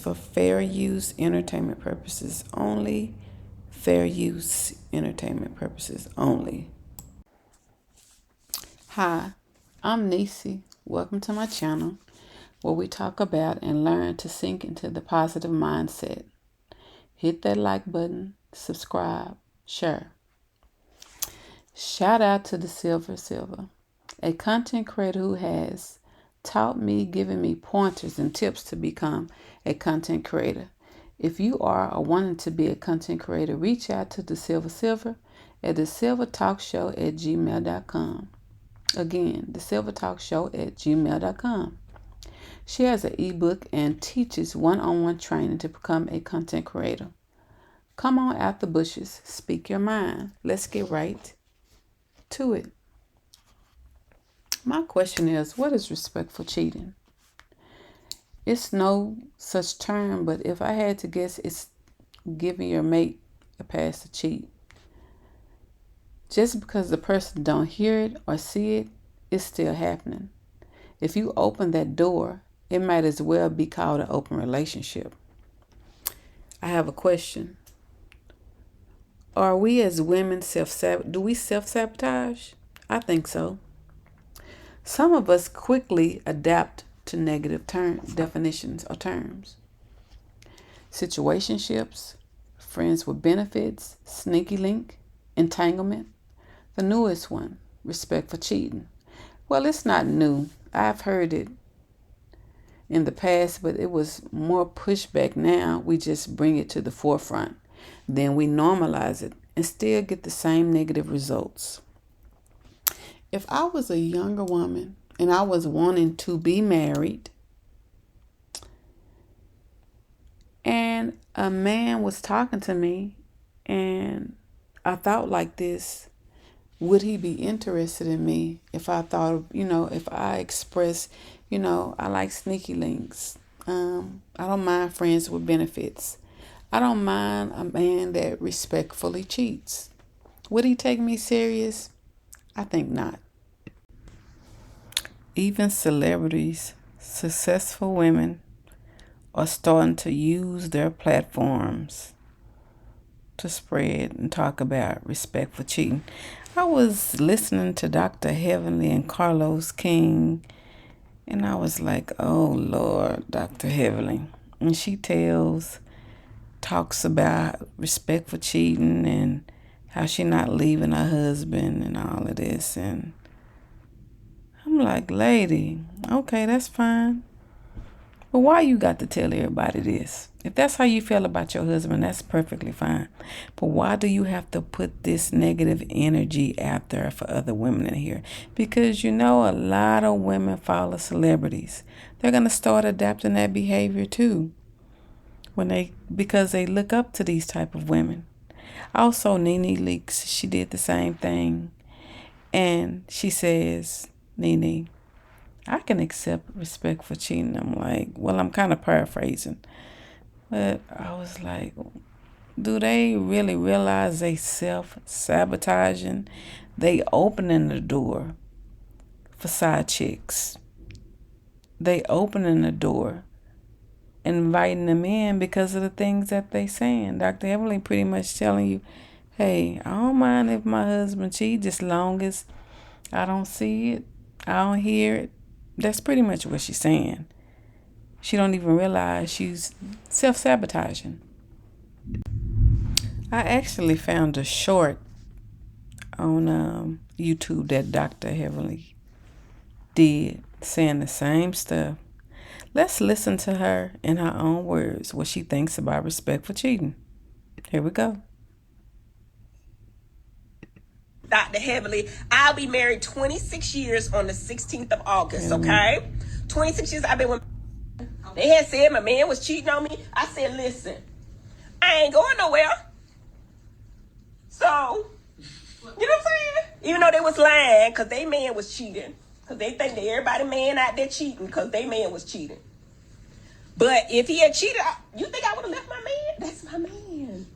for fair use entertainment purposes only. Fair use entertainment purposes only. Hi, I'm Nisi. Welcome to my channel where we talk about and learn to sink into the positive mindset. Hit that like button, subscribe, share. Shout out to the Silver, a content creator who has taught me, given me pointers and tips to become a content creator. If you are or wanting to be a content creator, reach out to the Silver at thesilvertalkshow@gmail.com. Again, thesilvertalkshow@gmail.com. She has an ebook and teaches one-on-one training to become a content creator. Come on out the bushes, speak your mind. Let's get right to it. My question is, what is respectful cheating? It's no such term, but if I had to guess, it's giving your mate a pass to cheat. Just because the person don't hear it or see it, it's still happening. If you open that door, it might as well be called an open relationship. I have a question. Are we as women do we self-sabotage? I think so. Some of us quickly adapt to negative definitions or terms. Situationships, friends with benefits, sneaky link, entanglement. The newest one, respect for cheating. Well, it's not new. I've heard it in the past, but it was more pushback. Now we just bring it to the forefront. Then we normalize it and still get the same negative results. If I was a younger woman and I was wanting to be married and a man was talking to me and I thought like this, would he be interested in me if I thought, if I express, I like sneaky links. I don't mind friends with benefits. I don't mind a man that respectfully cheats. Would he take me serious? I think not. Even celebrities, successful women, are starting to use their platforms to spread and talk about respect for cheating. I was listening to Dr. Heavenly and Carlos King, and I was like, oh Lord, Dr. Heavenly. And she talks about respect for cheating and how she not leaving her husband and all of this. And I'm like, lady, okay, that's fine. But why you got to tell everybody this? If that's how you feel about your husband, that's perfectly fine. But why do you have to put this negative energy out there for other women in here? Because a lot of women follow celebrities. They're going to start adapting that behavior too. Because they look up to these type of women. Also, Nene Leakes, she did the same thing. And she says, Nene, I can accept respect for cheating. I'm like, well, I'm kind of paraphrasing. But I was like, do they really realize they self-sabotaging? They opening the door for side chicks. They opening the door, inviting them in because of the things that they saying. Dr. Evelyn pretty much telling you, hey, I don't mind if my husband cheats as long as I don't see it, I don't hear it. That's pretty much what she's saying. She don't even realize she's self-sabotaging. I actually found a short on YouTube that Dr. Heavenly did saying the same stuff. Let's listen to her in her own words what she thinks about respect for cheating. Here we go. Dr. Heavenly, I'll be married 26 years on the 16th of August, okay? 26 years I've been with. They had said my man was cheating on me. I said, listen, I ain't going nowhere. So, you know what I'm saying? Even though they was lying because they man was cheating. Because they think that everybody man out there cheating because they man was cheating. But if he had cheated, you think I would have left my man? That's my man.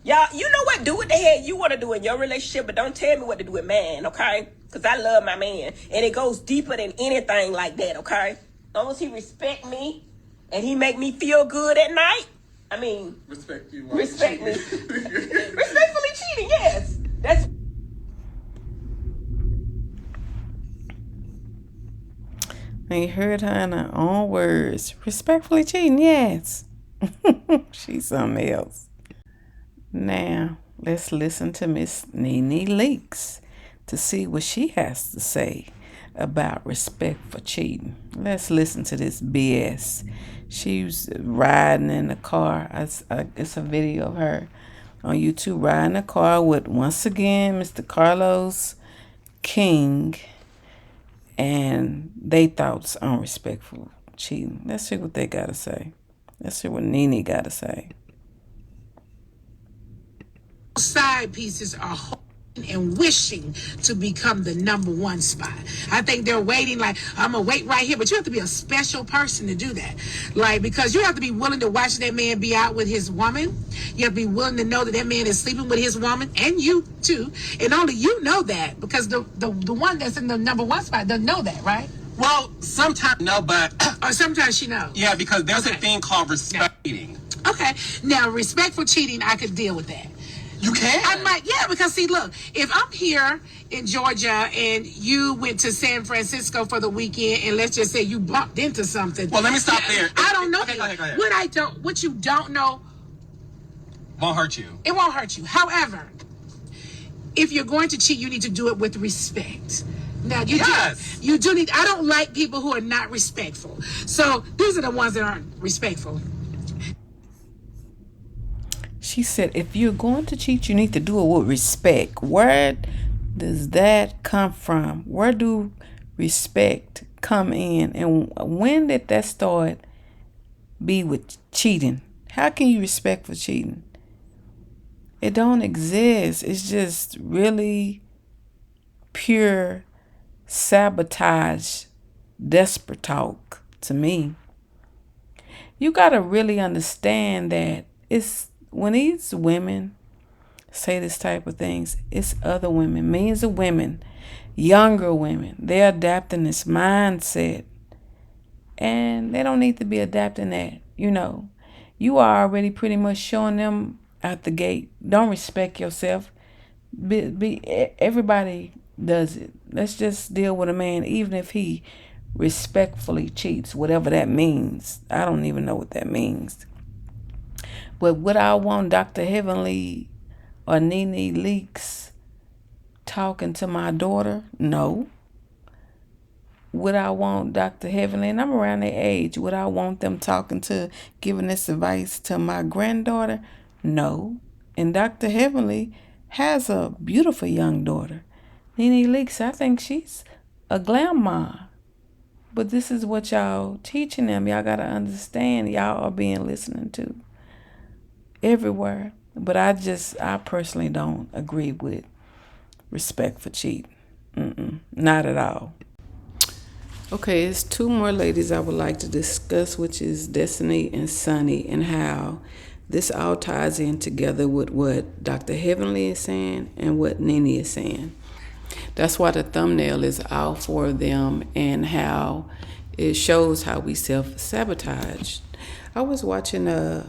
Y'all, you know what? Do what the hell you want to do in your relationship, but don't tell me what to do with mine, okay? Because I love my man. And it goes deeper than anything like that, okay? As long as he respect me and he make me feel good at night, I mean, respect me. Respectfully cheating, yes. That's And you heard her in her own words. Respectfully cheating, yes. She's something else. Now, let's listen to Miss Nene Leaks to see what she has to say about respect for cheating. Let's listen to this BS. She was riding in the car. It's a video of her on YouTube riding a car with, once again, Mr. Carlos King and they thoughts on respectful cheating. Let's see what they got to say. Let's see what Nene got to say. Side pieces are hoping and wishing to become the number one spot. I think they're waiting, like, I'm gonna wait right here, but you have to be a special person to do that. Like, because you have to be willing to watch that man be out with his woman. You have to be willing to know that that man is sleeping with his woman, and you too. And only you know that, because the one that's in the number one spot doesn't know that, right? Well, sometimes no, but Or sometimes she knows. yeah, because there's a thing called respect cheating. Okay, now respectful cheating, I could deal with that. You can. I might, yeah, because see, look, if I'm here in Georgia and you went to San Francisco for the weekend, and let's just say you bumped into something. Well, let me stop there. I don't know. Okay, go ahead. What you don't know, Won't hurt you. it won't hurt you. However, if you're going to cheat, you need to do it with respect. Now Yes. you do need. I don't like people who are not respectful. So these are the ones that aren't respectful. She said, if you're going to cheat, you need to do it with respect. Where does that come from? Where do respect come in? And when did that start be with cheating? How can you respect for cheating? It don't exist. It's just really pure sabotage, desperate talk to me. You got to really understand that it's when these women say this type of things, it's other women, millions of women, younger women. They're adapting this mindset, and they don't need to be adapting that. You are already pretty much showing them out the gate. Don't respect yourself. Everybody does it. Let's just deal with a man, even if he respectfully cheats, whatever that means. I don't even know what that means. But would I want Dr. Heavenly or Nene Leaks talking to my daughter? No. Would I want Dr. Heavenly, and I'm around their age, would I want them giving this advice to my granddaughter? No. And Dr. Heavenly has a beautiful young daughter. Nene Leaks, I think she's a grandma. But this is what y'all teaching them. Y'all got to understand, y'all are being listened to everywhere. But I personally don't agree with respect for cheating. Not at all. Okay, it's two more ladies I would like to discuss, which is Destiny and Sunny, and how this all ties in together with what Dr. Heavenly is saying and what Nene is saying. That's why the thumbnail is out for them, and how it shows how we self-sabotage. I was watching the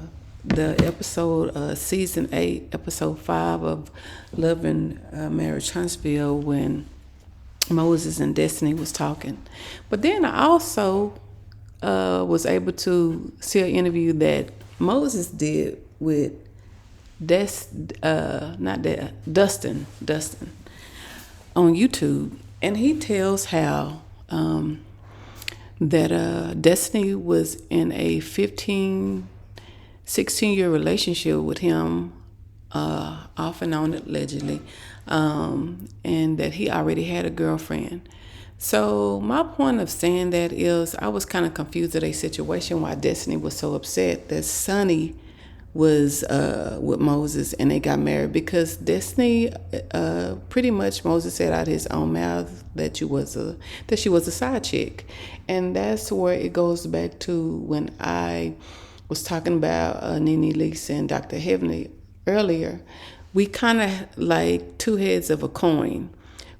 episode, season 8, episode 5 of Love and Marriage Huntsville, when Moses and Destiny was talking. But then I also was able to see an interview that Moses did with Dustin on YouTube, and he tells how that Destiny was in a 16-year relationship with him, off and on allegedly, and that he already had a girlfriend. So my point of saying that is, I was kind of confused at a situation why Destiny was so upset that Sunny was with Moses and they got married, because Destiny, pretty much Moses said out of his own mouth that she was a side chick. And that's where it goes back to when I was talking about Nene Leaks and Dr. Heavenly earlier. We kind of like two heads of a coin.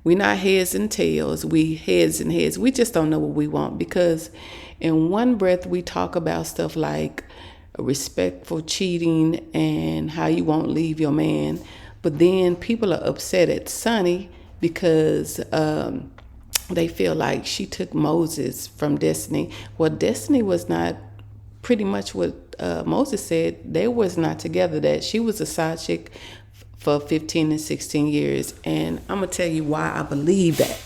We're not heads and tails. We heads and heads. We just don't know what we want, because in one breath we talk about stuff like respectful cheating and how you won't leave your man, but then people are upset at Sonny because they feel like she took Moses from Destiny. Well, Destiny was not, pretty much what Moses said, they was not together, that she was a side chick for 15 and 16 years. And I'm going to tell you why I believe that.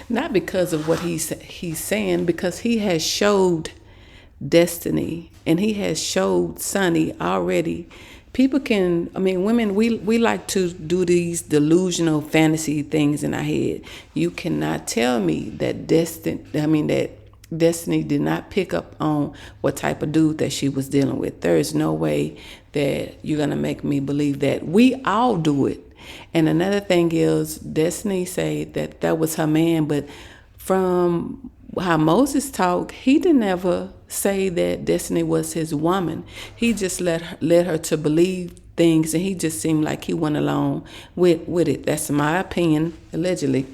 Not because of what he's saying, because he has showed Destiny and he has showed Sonny already. People can, I mean, women, we like to do these delusional fantasy things in our head. You cannot tell me that Destiny did not pick up on what type of dude that she was dealing with. There is no way that you're going to make me believe that. We all do it. And another thing is, Destiny say that that was her man, but from how Moses talked, he didn't ever say that Destiny was his woman. He just led her to believe things, and he just seemed like he went along with it. That's my opinion, allegedly.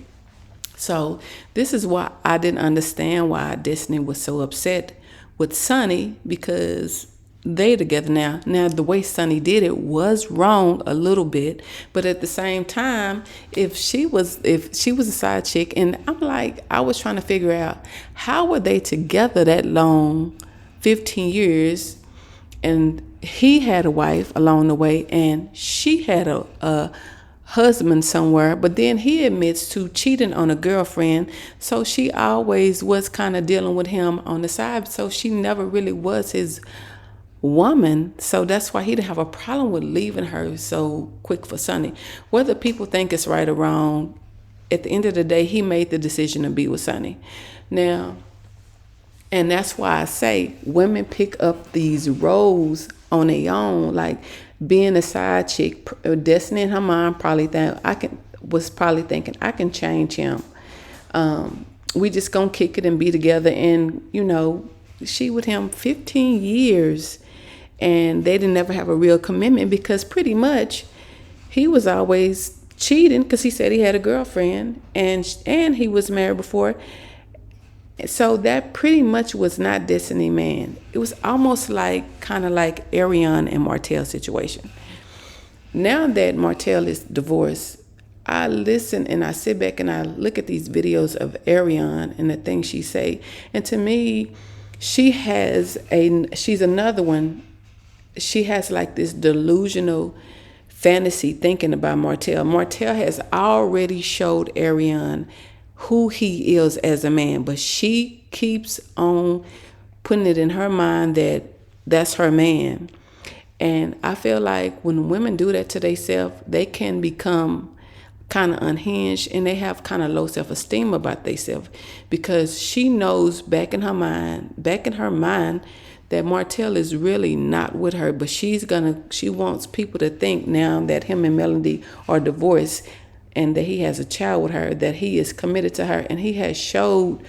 So this is why I didn't understand why Destiny was so upset with Sonny, because they together now. Now the way Sonny did it was wrong a little bit, but at the same time, if she was a side chick, and I was trying to figure out how were they together that long, 15 years, and he had a wife along the way, and she had a husband somewhere, but then he admits to cheating on a girlfriend, so she always was kind of dealing with him on the side, so she never really was his woman. So that's why he didn't have a problem with leaving her so quick for Sonny. Whether people think it's right or wrong, at the end of the day, he made the decision to be with Sonny. Now, and that's why I say women pick up these roles on their own, like being a side chick. Destiny in her mind was probably thinking I can change him. We just gonna kick it and be together. And she with him 15 years, and they didn't ever have a real commitment, because pretty much he was always cheating, because he said he had a girlfriend and he was married before. So that pretty much was not Destiny man. It was almost kind of like Ariane and Martell situation. Now that Martell is divorced, I listen and I sit back and I look at these videos of Ariane and the things she say. And to me, she's another one. She has like this delusional fantasy thinking about Martell. Martell has already showed Ariane who he is as a man, but she keeps on putting it in her mind that that's her man. And I feel like when women do that to themselves, they can become kind of unhinged, and they have kind of low self-esteem about themselves, because she knows back in her mind that Martell is really not with her, but she wants people to think now that him and Melody are divorced and that he has a child with her, that he is committed to her. And he has showed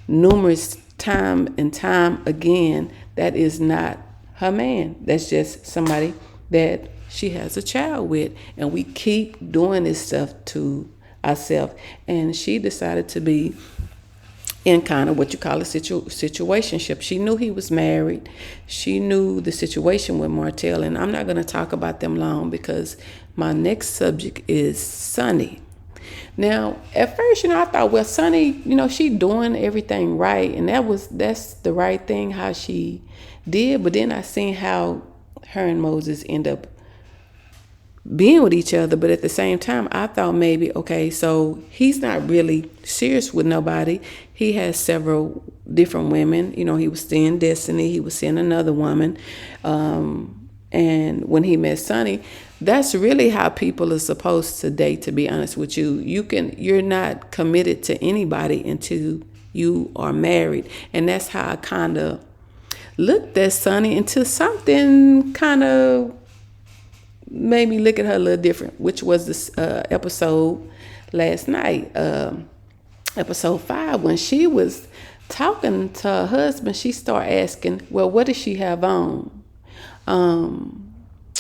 numerous time and time again that is not her man. That's just somebody that she has a child with. And we keep doing this stuff to ourselves. And she decided to be in kind of what you call a situationship. She knew he was married. She knew the situation with Martell. And I'm not going to talk about them long, because my next subject is Sonny. Now, at first, I thought, well, Sonny, she doing everything right, and that's the right thing how she did. But then I seen how her and Moses end up being with each other. But at the same time, I thought maybe, okay, so he's not really serious with nobody. He has several different women. He was seeing Destiny. He was seeing another woman. And when he met Sonny, that's really how people are supposed to date, to be honest with you. You're not committed to anybody until you are married. And that's how I kind of looked at Sonny, until something kind of made me look at her a little different, which was this episode last night, episode 5, when she was talking to her husband. She started asking, well, what does she have on?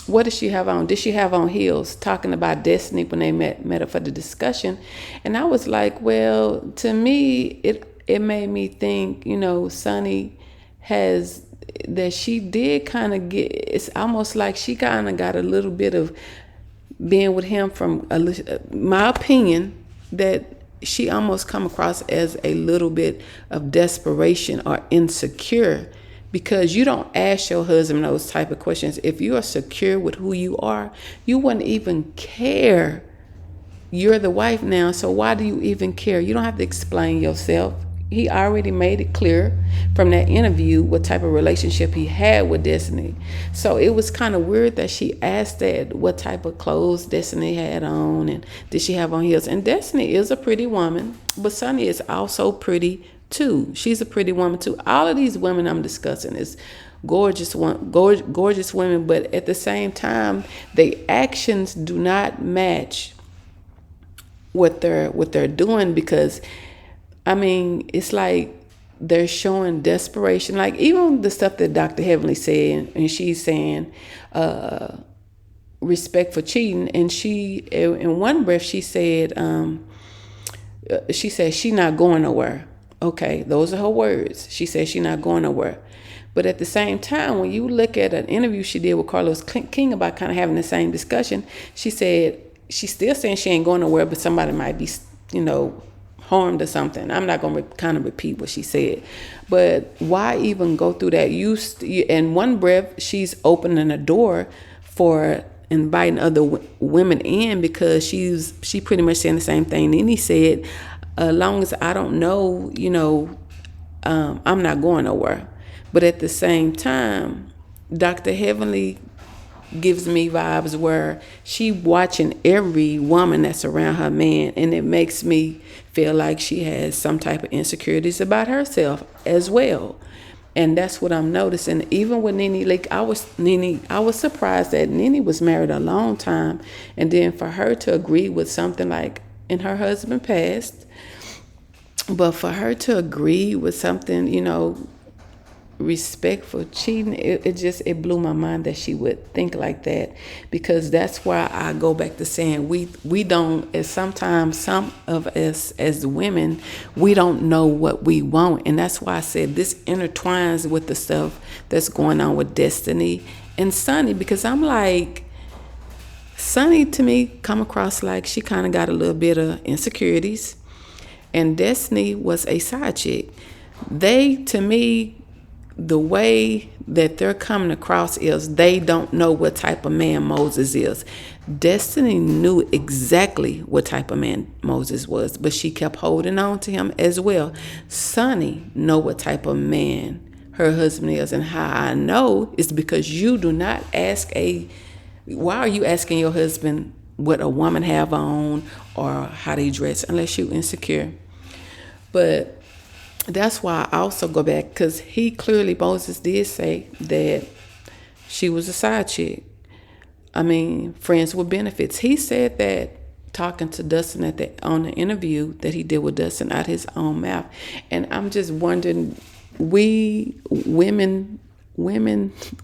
What does she have on? Did she have on heels? Talking about Destiny when they met her for the discussion. And I was like, well, to me, it made me think, Sunny has that she did kind of get. It's almost like she kind of got a little bit of being with him from my opinion, that she almost come across as a little bit of desperation or insecure, because you don't ask your husband those type of questions. If you are secure with who you are, you wouldn't even care. You're the wife now, so why do you even care? You don't have to explain yourself. He already made it clear from that interview what type of relationship he had with Destiny. So it was kind of weird that she asked that, what type of clothes Destiny had on, and did she have on heels. And Destiny is a pretty woman, but Sunny is also pretty too. She's a pretty woman too. All of these women I'm discussing is gorgeous women, but at the same time, their actions do not match what they're doing, because I mean, it's like they're showing desperation. Like even the stuff that Dr. Heavenly said, and she's saying respect for cheating, and she in one breath she said she not going nowhere. Okay, those are her words. She said she not going nowhere. But at the same time, when you look at an interview she did with Carlos King about kind of having the same discussion, she said she's still saying she ain't going nowhere, but somebody might be, harmed or something. I'm not going to kind of repeat what she said. But why even go through that? In one breath, she's opening a door for inviting other women in, because she pretty much saying the same thing Nene said. As long as I don't know, I'm not going nowhere. But at the same time, Dr. Heavenly gives me vibes where she watching every woman that's around her man, and it makes me feel like she has some type of insecurities about herself as well. And that's what I'm noticing. Even with Nene, I was surprised that Nene was married a long time, and then for her to agree with something like, and her husband passed, but for her to agree with something, respect for cheating, it blew my mind that she would think like that, because that's why I go back to saying we don't, as sometimes some of us as women, we don't know what we want. And that's why I said this intertwines with the stuff that's going on with Destiny and Sunny, because I'm like, Sunny to me come across like she kind of got a little bit of insecurities, and Destiny was a side chick. They, to me, the way that they're coming across is they don't know what type of man Moses is. Destiny knew exactly what type of man Moses was, but she kept holding on to him as well. Sunny know what type of man her husband is, and how I know is because you do not why are you asking your husband what a woman have on or how they dress unless you insecure? But that's why I also go back, because Moses did say that she was a side chick. I mean, friends with benefits. He said that talking to Dustin on the interview that he did with Dustin out his own mouth. And I'm just wondering, we women,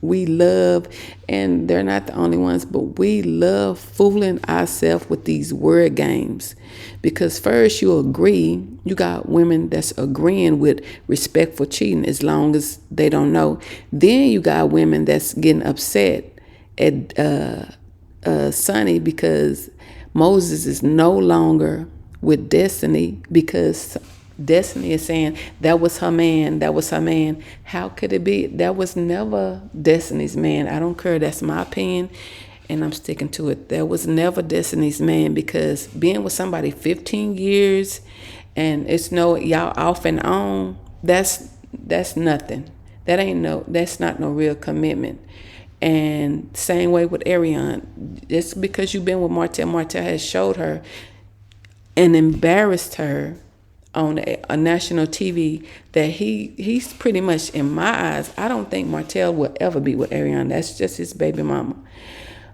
we love, and they're not the only ones, but we love fooling ourselves with these word games. Because first you agree, you got women that's agreeing with respect for cheating as long as they don't know. Then you got women that's getting upset at Sunny because Moses is no longer with Destiny, because Destiny is saying that was her man. How could it be? That was never Destiny's man. I don't care. That's my opinion, and I'm sticking to it. That was never Destiny's man, because being with somebody 15 years and it's no y'all off and on, that's nothing. That's not no real commitment. And same way with Ariane. Just because you've been with Martell has showed her and embarrassed her on a national TV that he's pretty much, in my eyes, I don't think Martell will ever be with Ariane. That's just his baby mama.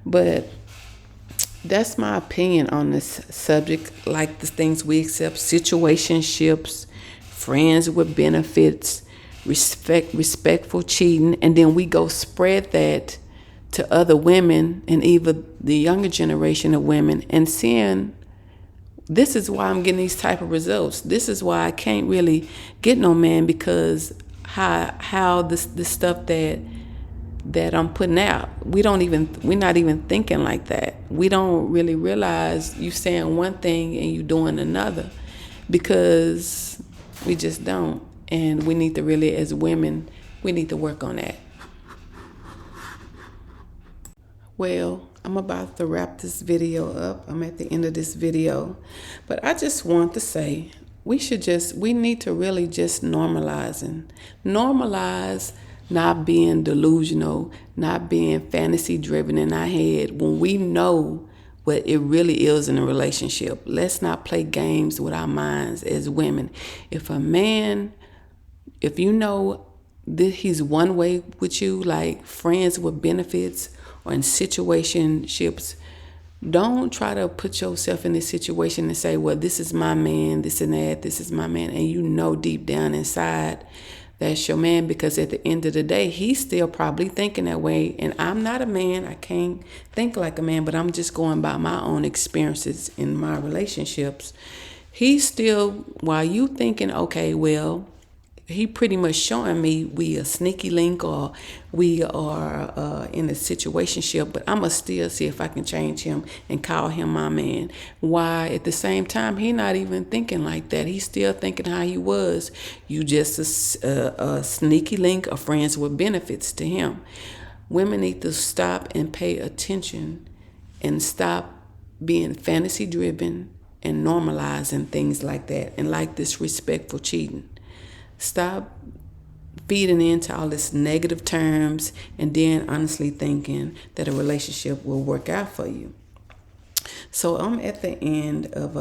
But that's my opinion on this subject. Like the things we accept: situationships, friends with benefits, respectful cheating, and then we go spread that to other women and even the younger generation of women, and seeing This is why I'm getting these type of results. This is why I can't really get no man, because how this stuff that I'm putting out, we're not even thinking like that. We don't really realize you saying one thing and you doing another, because we just don't. And we need to really, as women, we need to work on that. Well, I'm about to wrap this video up. I'm at the end of this video. But I just want to say we need to really just normalize not being delusional, not being fantasy driven in our head when we know what it really is in a relationship. Let's not play games with our minds as women. If you know that he's one way with you, like friends with benefits or in situationships, don't try to put yourself in this situation and say, well, this is my man, this and that, this is my man. And you know deep down inside that's your man, because at the end of the day, he's still probably thinking that way. And I'm not a man. I can't think like a man, but I'm just going by my own experiences in my relationships. He's still, while you thinking, okay, well, he pretty much showing me we a sneaky link, or we are in a situationship, but I'ma still see if I can change him and call him my man. Why at the same time he not even thinking like that? He's still thinking how he was. You just a sneaky link of friends with benefits to him. Women need to stop and pay attention and stop being fantasy driven and normalizing things like that, and like disrespectful cheating. Stop feeding into all this negative terms and then honestly thinking that a relationship will work out for you. So I'm at the end of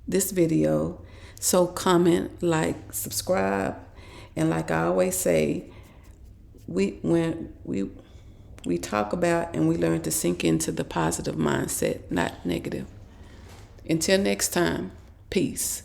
this video. So comment, like, subscribe, and like I always say, when we talk about and we learn to sink into the positive mindset, not negative. Until next time, peace.